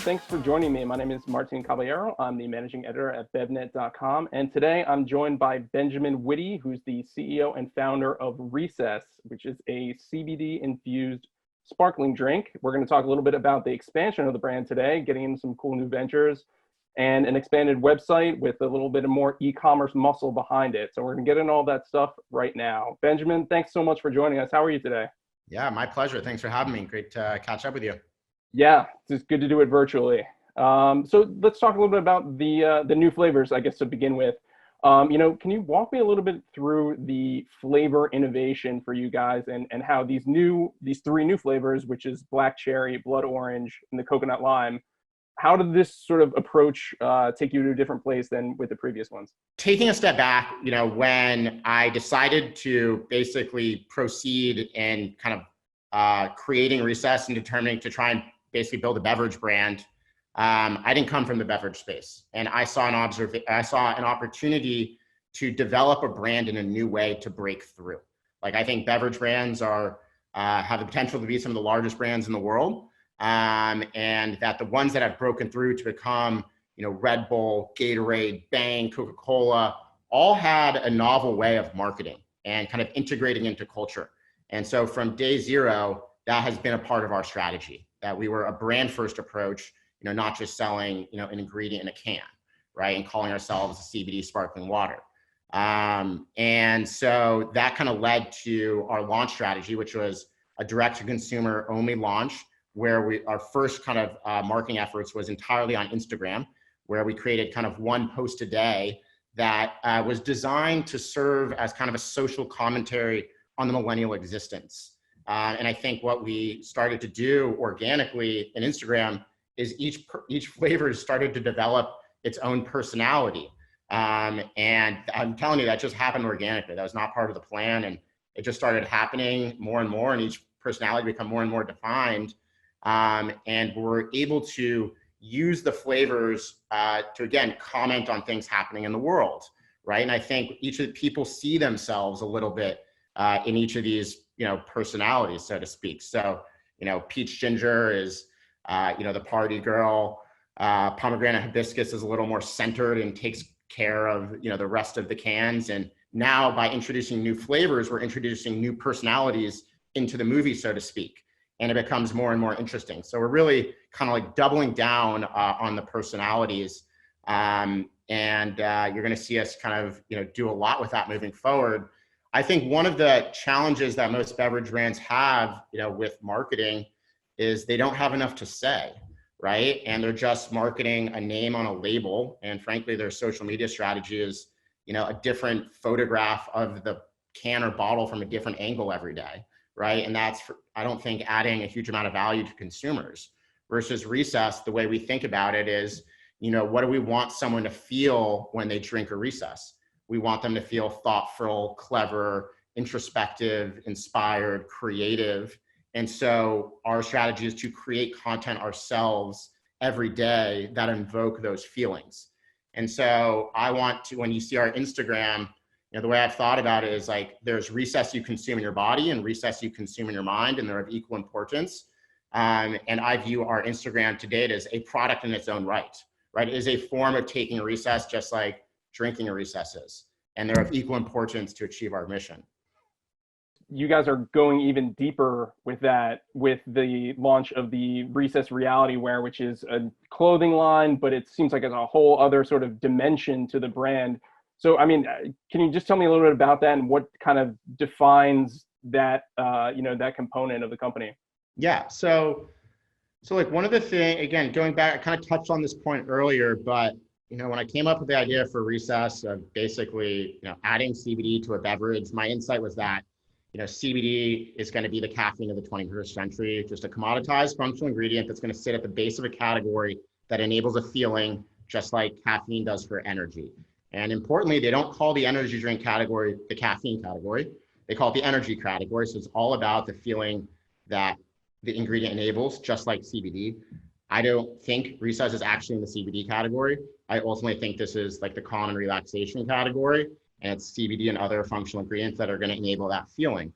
Thanks for joining me. My name is Martin Caballero. I'm the managing editor at BevNET.com. And today I'm joined by Benjamin Witte, who's the CEO and founder of Recess, which is a CBD-infused sparkling drink. We're going to talk a little bit about the expansion of the brand today, getting into some cool new ventures, and an expanded website with a little bit of more e-commerce muscle behind it. So we're going to get into all that stuff right now. Benjamin, thanks so much for joining us. How are you today? Yeah, my pleasure. Thanks for having me. Great to catch up with you. Yeah, it's good to do it virtually. So let's talk a little bit about the new flavors, I guess, to begin with. Can you walk me a little bit through the flavor innovation for you guys and how these three new flavors, which is black cherry, blood orange, and the coconut lime, how did this sort of approach take you to a different place than with the previous ones? Taking a step back, when I decided to basically proceed in kind of creating Recess and determining to try and basically build a beverage brand, I didn't come from the beverage space, and I saw an opportunity to develop a brand in a new way to break through. Like, I think beverage brands have the potential to be some of the largest brands in the world, and that the ones that have broken through to become, Red Bull, Gatorade, Bang, Coca-Cola, all had a novel way of marketing and kind of integrating into culture. And so from day zero, that has been a part of our strategy, that we were a brand first approach, not just selling, an ingredient in a can, right? And calling ourselves a CBD sparkling water. And so that kind of led to our launch strategy, which was a direct to consumer only launch, where our first kind of marketing efforts was entirely on Instagram, where we created kind of one post a day that was designed to serve as kind of a social commentary on the millennial existence. And I think what we started to do organically in Instagram is each flavor started to develop its own personality. And I'm telling you, that just happened organically. That was not part of the plan. And it just started happening more and more, and each personality become more and more defined. And we're able to use the flavors to, again, comment on things happening in the world, right? And I think each of the people see themselves a little bit in each of these, personalities, so to speak. So, peach ginger is, the party girl. Pomegranate hibiscus is a little more centered and takes care of, the rest of the cans. And now by introducing new flavors, we're introducing new personalities into the movie, so to speak. And it becomes more and more interesting. So we're really kind of like doubling down on the personalities. And you're going to see us kind of, do a lot with that moving forward. I think one of the challenges that most beverage brands have, with marketing is they don't have enough to say, right? And they're just marketing a name on a label. And frankly, their social media strategy is, a different photograph of the can or bottle from a different angle every day, right? And that's, I don't think, adding a huge amount of value to consumers. Versus Recess, the way we think about it is, what do we want someone to feel when they drink a Recess? We want them to feel thoughtful, clever, introspective, inspired, creative. And so our strategy is to create content ourselves every day that invoke those feelings. And so I want to, when you see our Instagram, the way I've thought about it is like, there's Recess you consume in your body and Recess you consume in your mind, and they're of equal importance. And I view our Instagram to date as a product in its own right? It is a form of taking a Recess, just like drinking a Recess is, and they're of equal importance to achieve our mission. You guys are going even deeper with that, with the launch of the Recess Realitywear, which is a clothing line, but it seems like it's a whole other sort of dimension to the brand. So, can you just tell me a little bit about that and what kind of defines that, that component of the company? Yeah. So like one of the things, again, going back, I kind of touched on this point earlier, but when I came up with the idea for Recess of basically, adding CBD to a beverage, my insight was that, CBD is going to be the caffeine of the 21st century, just a commoditized functional ingredient that's going to sit at the base of a category that enables a feeling just like caffeine does for energy. And importantly, they don't call the energy drink category the caffeine category. They call it the energy category. So it's all about the feeling that the ingredient enables, just like CBD. I don't think Recess is actually in the CBD category. I ultimately think this is like the calm and relaxation category, and it's CBD and other functional ingredients that are going to enable that feeling.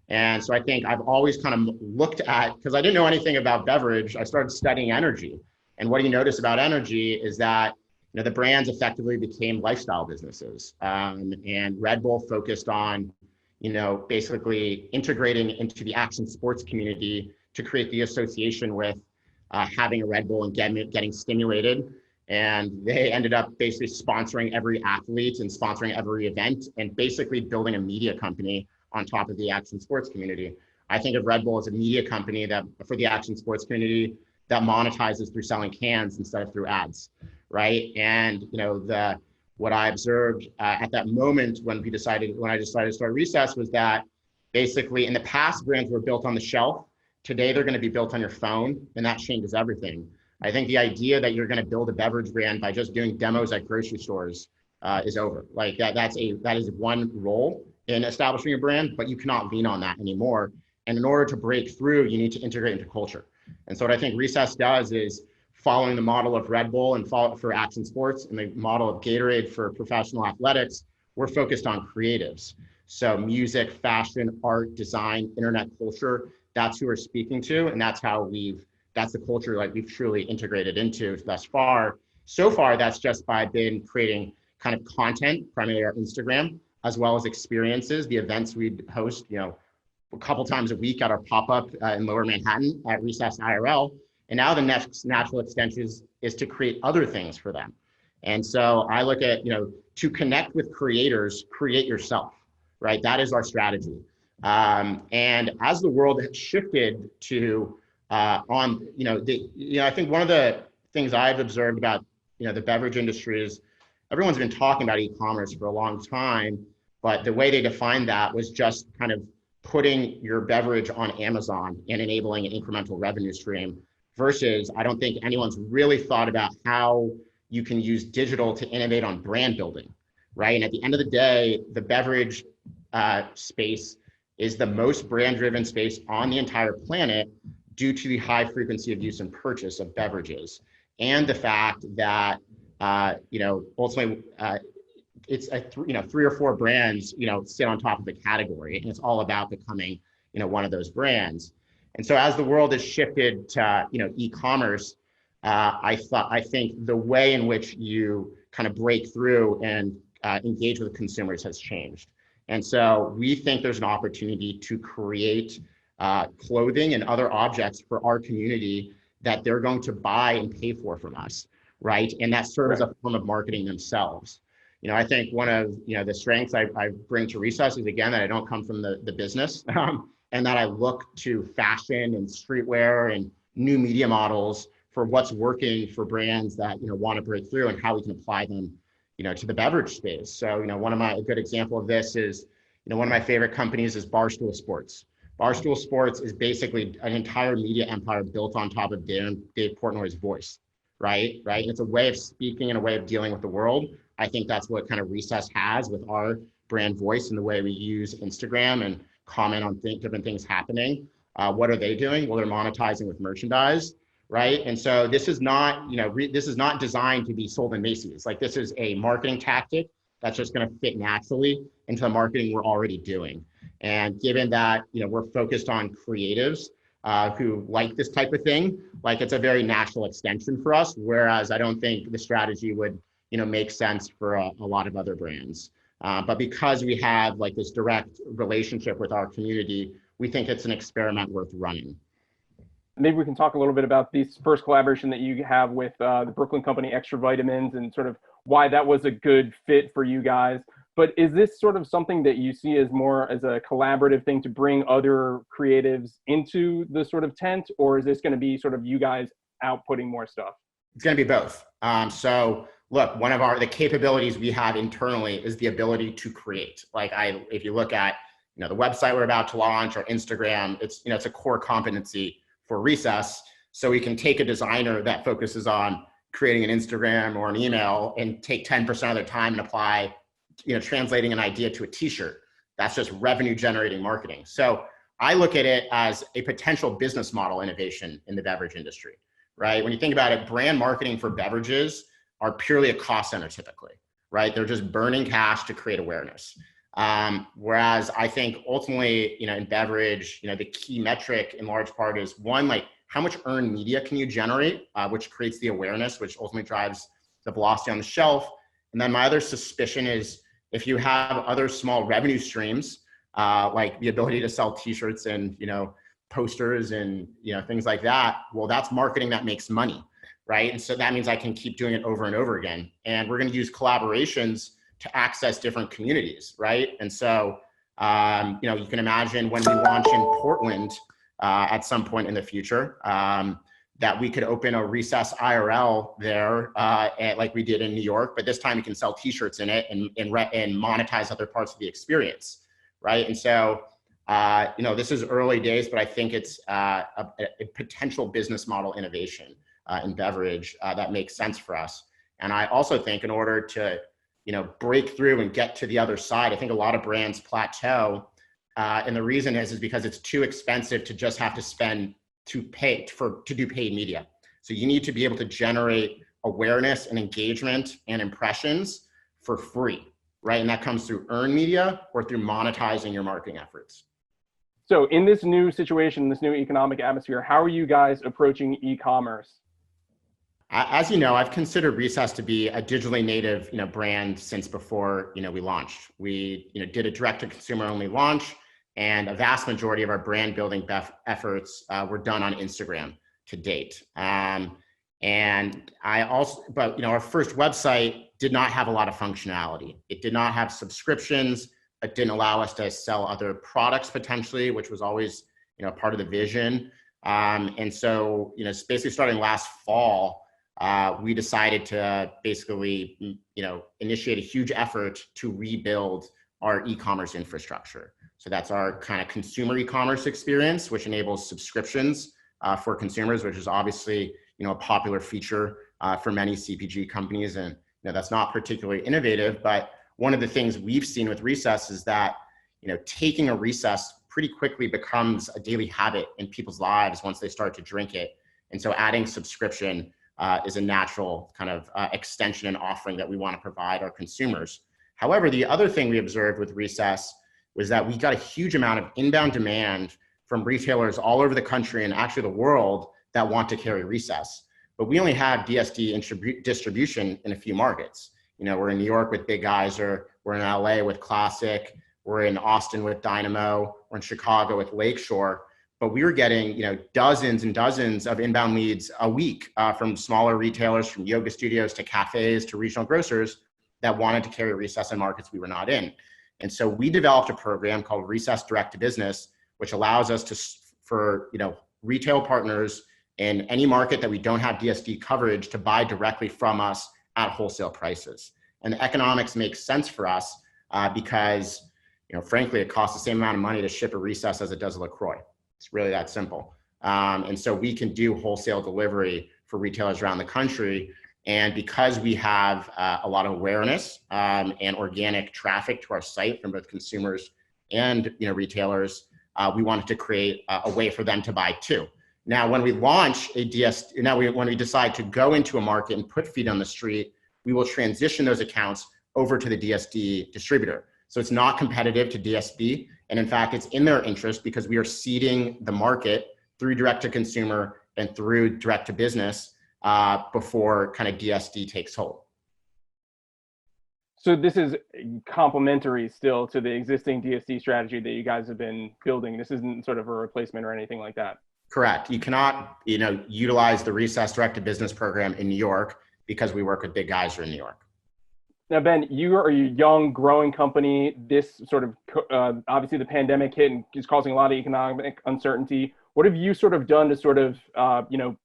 And so I think I've always kind of looked at, because I didn't know anything about beverage, I started studying energy. And what you notice about energy is that the brands effectively became lifestyle businesses. And Red Bull focused on, basically integrating into the action sports community to create the association with having a Red Bull and getting stimulated. And they ended up basically sponsoring every athlete and sponsoring every event and basically building a media company on top of the action sports community. I think of Red Bull as a media company that for the action sports community that monetizes through selling cans instead of through ads, right? And what I observed at that moment when I decided to start Recess was that basically in the past brands were built on the shelf. Today they're going to be built on your phone, and that changes everything. I think the idea that you're going to build a beverage brand by just doing demos at grocery stores is over. Like that is one role in establishing a brand, but you cannot lean on that anymore. And in order to break through, you need to integrate into culture. And so what I think Recess does is following the model of Red Bull and for action sports and the model of Gatorade for professional athletics, we're focused on creatives. So music, fashion, art, design, internet culture, that's who we're speaking to. And that's the culture like we've truly integrated into thus far. So far, that's just by creating kind of content, primarily our Instagram, as well as experiences, the events we host, a couple times a week at our pop-up in Lower Manhattan at Recess IRL. And now the next natural extension is to create other things for them. And so I look at, to connect with creators, create yourself, right? That is our strategy. And as the world has shifted to I think one of the things I've observed about, the beverage industry is everyone's been talking about e-commerce for a long time, but the way they defined that was just kind of putting your beverage on Amazon and enabling an incremental revenue stream versus I don't think anyone's really thought about how you can use digital to innovate on brand building, right? And at the end of the day, the beverage space is the most brand-driven space on the entire planet due to the high frequency of use and purchase of beverages and the fact that, ultimately, it's three or four brands, sit on top of the category, and it's all about becoming, one of those brands. And so as the world has shifted to, e-commerce, I think the way in which you kind of break through and engage with consumers has changed. And so we think there's an opportunity to create clothing and other objects for our community that they're going to buy and pay for from us, right? And that serves as a form of marketing themselves. I think one of the strengths I bring to Recess is, again, that I don't come from the business and that I look to fashion and streetwear and new media models for what's working for brands that want to break through and how we can apply them to the beverage space. So a good example of this is one of my favorite companies is Barstool Sports. Barstool Sports is basically an entire media empire built on top of Dave Portnoy's voice, right? It's a way of speaking and a way of dealing with the world. I think that's what kind of Recess has with our brand voice and the way we use Instagram and comment on different things happening. What are they doing? Well, they're monetizing with merchandise, right? And so this is not, this is not designed to be sold in Macy's. Like this is a marketing tactic that's just going to fit naturally into the marketing we're already doing. And given that, we're focused on creatives who like this type of thing, like it's a very natural extension for us. Whereas I don't think the strategy would, make sense for a lot of other brands. But because we have like this direct relationship with our community, we think it's an experiment worth running. Maybe we can talk a little bit about this first collaboration that you have with the Brooklyn company Extra Vitamins and sort of why that was a good fit for you guys. But is this sort of something that you see as more as a collaborative thing to bring other creatives into the sort of tent, or is this going to be sort of you guys outputting more stuff? It's going to be both. So look, one of the capabilities we have internally is the ability to create. If you look at, the website we're about to launch or Instagram, it's a core competency for Recess. So we can take a designer that focuses on creating an Instagram or an email and take 10% of their time and apply, translating an idea to a t-shirt. That's just revenue generating marketing. So I look at it as a potential business model innovation in the beverage industry, right? When you think about it, brand marketing for beverages are purely a cost center typically, right? They're just burning cash to create awareness. Whereas I think ultimately, in beverage, the key metric in large part is one, like how much earned media can you generate, which creates the awareness, which ultimately drives the velocity on the shelf. And then my other suspicion is if you have other small revenue streams, like the ability to sell t-shirts and, posters and, things like that, well, that's marketing that makes money, right? And so that means I can keep doing it over and over again. And we're going to use collaborations to access different communities, right? And so, you can imagine when we launch in Portland at some point in the future, that we could open a Recess IRL there, like we did in New York, but this time we can sell t-shirts in it and monetize other parts of the experience, right? And so, this is early days, but I think it's a potential business model innovation in beverage that makes sense for us. And I also think in order to, break through and get to the other side, I think a lot of brands plateau. And the reason is because it's too expensive to just have to spend to do paid media. So you need to be able to generate awareness and engagement and impressions for free, right? And that comes through earned media or through monetizing your marketing efforts. So in this new situation, this new economic atmosphere, how are you guys approaching e-commerce? As you know, I've considered Recess to be a digitally native, brand since before, we launched. We, did a direct-to-consumer only launch, and a vast majority of our brand building efforts were done on Instagram to date. But our first website did not have a lot of functionality. It did not have subscriptions. It didn't allow us to sell other products potentially, which was always, part of the vision. And so, basically starting last fall, we decided to basically, initiate a huge effort to rebuild our e-commerce infrastructure. So that's our kind of consumer e-commerce experience, which enables subscriptions for consumers, which is obviously, a popular feature for many CPG companies. And that's not particularly innovative, but one of the things we've seen with Recess is that, taking a recess pretty quickly becomes a daily habit in people's lives once they start to drink it. And so adding subscription is a natural kind of extension and offering that we want to provide our consumers. However, the other thing we observed with Recess was that we got a huge amount of inbound demand from retailers all over the country and actually the world that want to carry Recess. But we only have DSD distribution in a few markets. We're in New York with Big Geyser, we're in LA with Classic, we're in Austin with Dynamo, we're in Chicago with Lakeshore. But we were getting, dozens and dozens of inbound leads a week from smaller retailers, from yoga studios to cafes to regional grocers that wanted to carry Recess in markets we were not in. And so we developed a program called Recess Direct to Business, which allows us for retail partners in any market that we don't have DSD coverage to buy directly from us at wholesale prices. And the economics make sense for us because, frankly, it costs the same amount of money to ship a Recess as it does a LaCroix. It's really that simple. And so we can do wholesale delivery for retailers around the country. And because we have a lot of awareness and organic traffic to our site from both consumers and retailers, we wanted to create a way for them to buy too. Now, when we launch a DSD, when we decide to go into a market and put feet on the street, we will transition those accounts over to the DSD distributor. So it's not competitive to DSD. And in fact, it's in their interest because we are seeding the market through direct to consumer and through direct to business before kind of DSD takes hold. So this is complementary still to the existing DSD strategy that you guys have been building. This isn't sort of a replacement or anything like that. Correct. You cannot, utilize the Recess Direct to Business program in New York because we work with Big Geyser in New York. Now, Ben, you are a young, growing company. This sort of, obviously the pandemic hit and is causing a lot of economic uncertainty. What have you sort of done to sort of,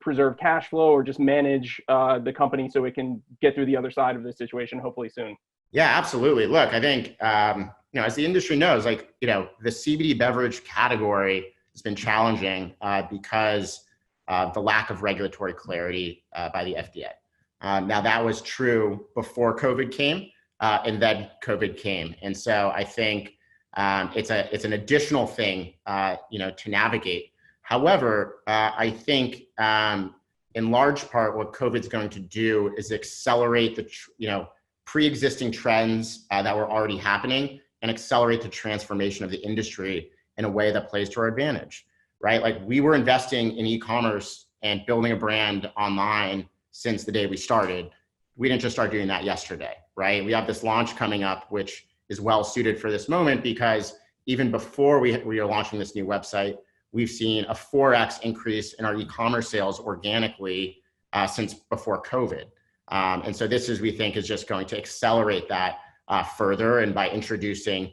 preserve cash flow or just manage the company so it can get through the other side of this situation, hopefully soon? Yeah, absolutely. Look, I think, as the industry knows, the CBD beverage category has been challenging because of the lack of regulatory clarity by the FDA. Now that was true before COVID came, and then COVID came. And so I think it's an additional thing, to navigate. However, I think in large part what COVID's going to do is accelerate the, pre-existing trends that were already happening and accelerate the transformation of the industry in a way that plays to our advantage, right? Like we were investing in e-commerce and building a brand online since the day we started. We didn't just start doing that yesterday, right? We have this launch coming up, which is well suited for this moment because even before we are launching this new website, we've seen a 4x increase in our e-commerce sales organically since before COVID. And so this is, we think, is just going to accelerate that further. And by introducing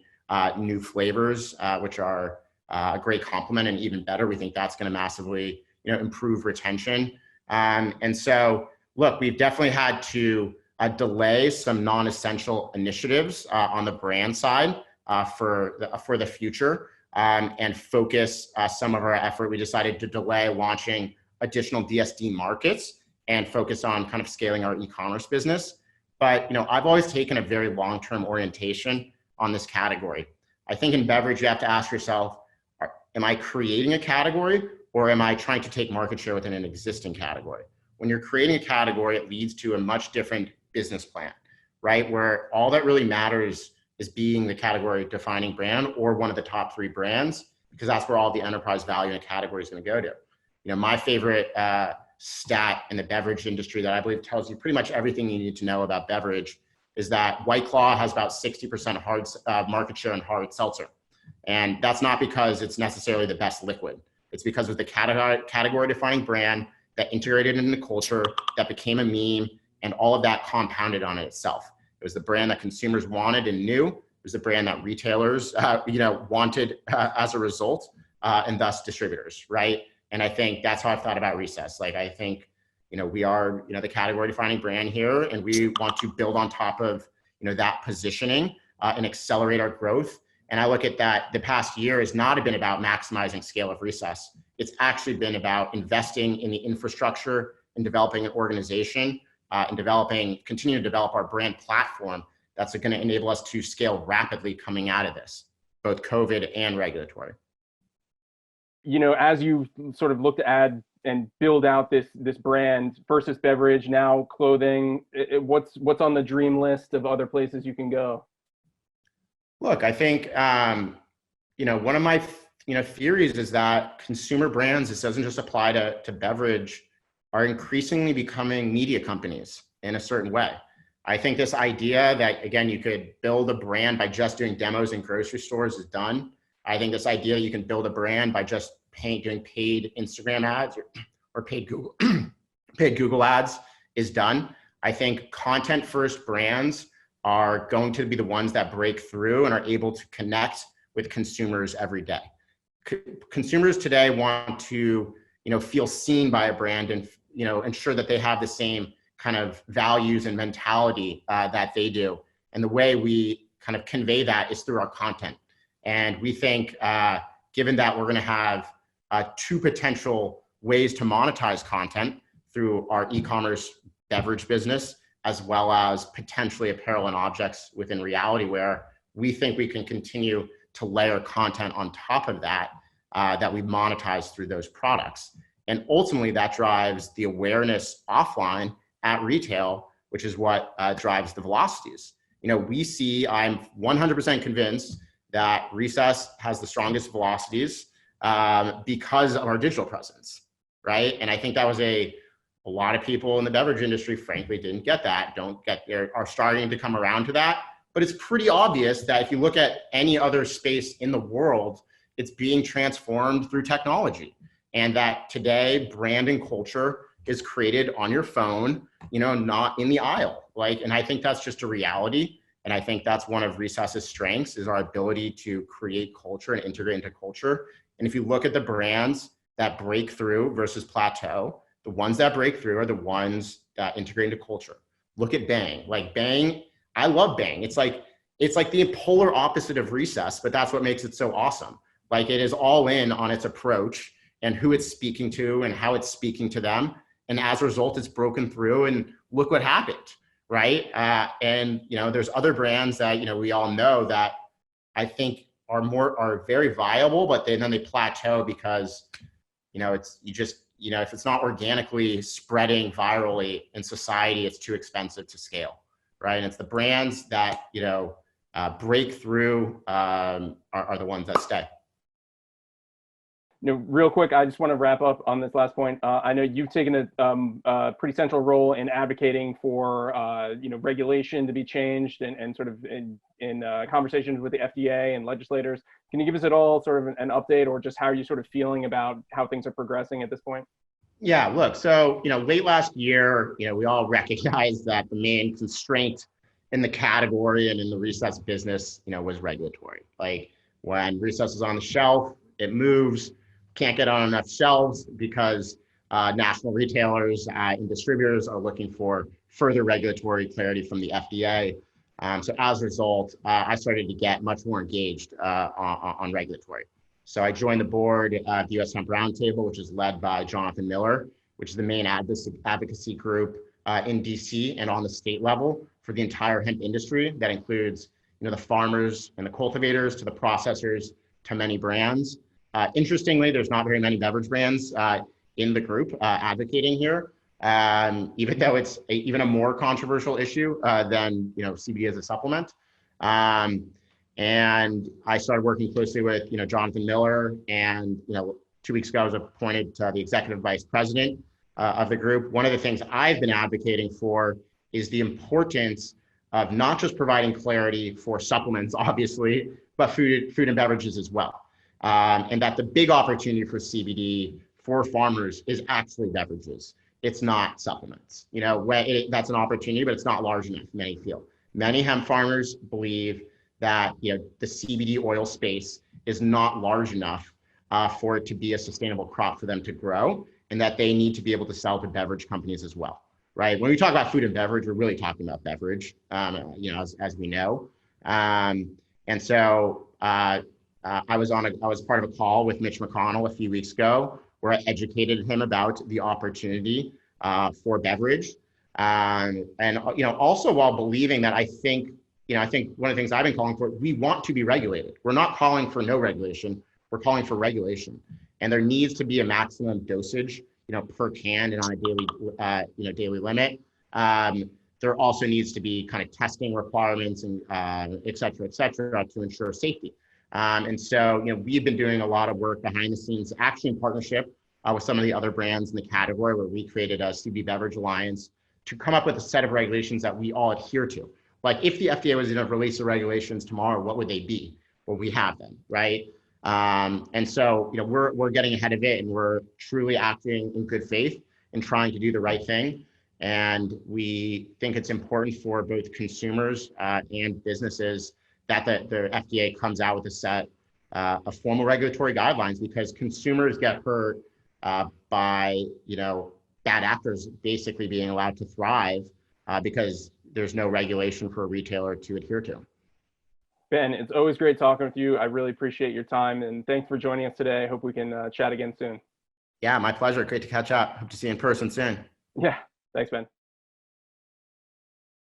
new flavors, which are a great complement, and even better, we think that's going to massively, improve retention. And so, look, we've definitely had to delay some non-essential initiatives on the brand side for the future, and focus some of our effort. We decided to delay launching additional DSD markets and focus on kind of scaling our e-commerce business. But I've always taken a very long-term orientation on this category. I think in beverage, you have to ask yourself, am I creating a category or am I trying to take market share within an existing category? When you're creating a category, it leads to a much different business plan, right? Where all that really matters is being the category defining brand or one of the top 3 brands, because that's where all the enterprise value in a category is going to go to. My favorite stat in the beverage industry that I believe tells you pretty much everything you need to know about beverage is that White Claw has about 60% hard market share in hard seltzer. And that's not because it's necessarily the best liquid. It's because of the category defining brand that integrated into the culture, that became a meme, and all of that compounded on itself. It was the brand that consumers wanted and knew. It was the brand that retailers, wanted as a result, and thus distributors, right? And I think that's how I've thought about Recess. Like, I think, we are, the category defining brand here, and we want to build on top of, that positioning and accelerate our growth. And I look at that, the past year has not been about maximizing scale of Recess. It's actually been about investing in the infrastructure and developing an organization and continue to develop our brand platform that's going to enable us to scale rapidly coming out of this, both COVID and regulatory. As you sort of look to add and build out this brand, first is beverage, now clothing, what's on the dream list of other places you can go? Look, I think, one of my, theories is that consumer brands, this doesn't just apply to beverage, are increasingly becoming media companies in a certain way. I think this idea that, again, you could build a brand by just doing demos in grocery stores is done. I think this idea you can build a brand by just doing paid Instagram ads or paid Google ads is done. I think content first brands are going to be the ones that break through and are able to connect with consumers every day. Consumers today want to, feel seen by a brand and, ensure that they have the same kind of values and mentality that they do. And the way we kind of convey that is through our content. And we think, given that we're going to have 2 potential ways to monetize content through our e-commerce beverage business, as well as potentially apparel and objects within Realitywear, we think we can continue to layer content on top of that, that we monetize through those products. And ultimately that drives the awareness offline at retail, which is what drives the velocities. I'm 100% convinced that Recess has the strongest velocities because of our digital presence, right? And I think that was a lot of people in the beverage industry, frankly, didn't get that, are starting to come around to that. But it's pretty obvious that if you look at any other space in the world, it's being transformed through technology. And that today, brand and culture is created on your phone, not in the aisle. And I think that's just a reality. And I think that's one of Recess's strengths, is our ability to create culture and integrate into culture. And if you look at the brands that break through versus plateau, the ones that break through are the ones that integrate into culture. Look at Bang. Bang, I love Bang. It's like the polar opposite of Recess, but that's what makes it so awesome. It is all in on its approach and who it's speaking to and how it's speaking to them. And as a result, it's broken through, and look what happened, right? And there's other brands that, we all know that I think are very viable, but then they plateau because, if it's not organically spreading virally in society, it's too expensive to scale, right? And it's the brands that, break through are the ones that stay. Real quick, I just want to wrap up on this last point. I know you've taken a pretty central role in advocating for regulation to be changed and sort of in conversations with the FDA and legislators. Can you give us at all sort of an update, or just how are you sort of feeling about how things are progressing at this point? Yeah, look, so late last year, we all recognized that the main constraint in the category and in the recess business, was regulatory. Like when recess is on the shelf, it moves. Can't get on enough shelves because national retailers and distributors are looking for further regulatory clarity from the FDA. So as a result, I started to get much more engaged on regulatory. So I joined the board of the US Hemp Roundtable, which is led by Jonathan Miller, which is the main advocacy group in DC and on the state level for the entire hemp industry. That includes the farmers and the cultivators to the processors to many brands. Interestingly, there's not very many beverage brands in the group advocating here, even though it's even a more controversial issue than CBD as a supplement. And I started working closely with Jonathan Miller, and 2 weeks ago I was appointed to the executive vice president of the group. One of the things I've been advocating for is the importance of not just providing clarity for supplements, obviously, but food and beverages as well. And that the big opportunity for CBD for farmers is actually beverages. It's not supplements. That's an opportunity, but it's not large enough, many feel. Many hemp farmers believe that the CBD oil space is not large enough for it to be a sustainable crop for them to grow, and that they need to be able to sell to beverage companies as well, right? When we talk about food and beverage, we're really talking about beverage, as we know. And so I was part of a call with Mitch McConnell a few weeks ago where I educated him about the opportunity for beverage. And also while believing that I think one of the things I've been calling for, we want to be regulated. We're not calling for no regulation, we're calling for regulation. And there needs to be a maximum dosage, per can and on a daily limit. There also needs to be kind of testing requirements and et cetera, to ensure safety. And so, we've been doing a lot of work behind the scenes, actually in partnership with some of the other brands in the category, where we created a CBD Beverage Alliance to come up with a set of regulations that we all adhere to. Like if the FDA was going to release the regulations tomorrow, what would they be? Well, we have them, right? And so, we're getting ahead of it, and we're truly acting in good faith and trying to do the right thing. And we think it's important for both consumers and businesses that the FDA comes out with a set of formal regulatory guidelines, because consumers get hurt by bad actors basically being allowed to thrive because there's no regulation for a retailer to adhere to. Ben, it's always great talking with you. I really appreciate your time, and thanks for joining us today. Hope we can chat again soon. Yeah, my pleasure. Great to catch up. Hope to see you in person soon. Yeah, thanks, Ben.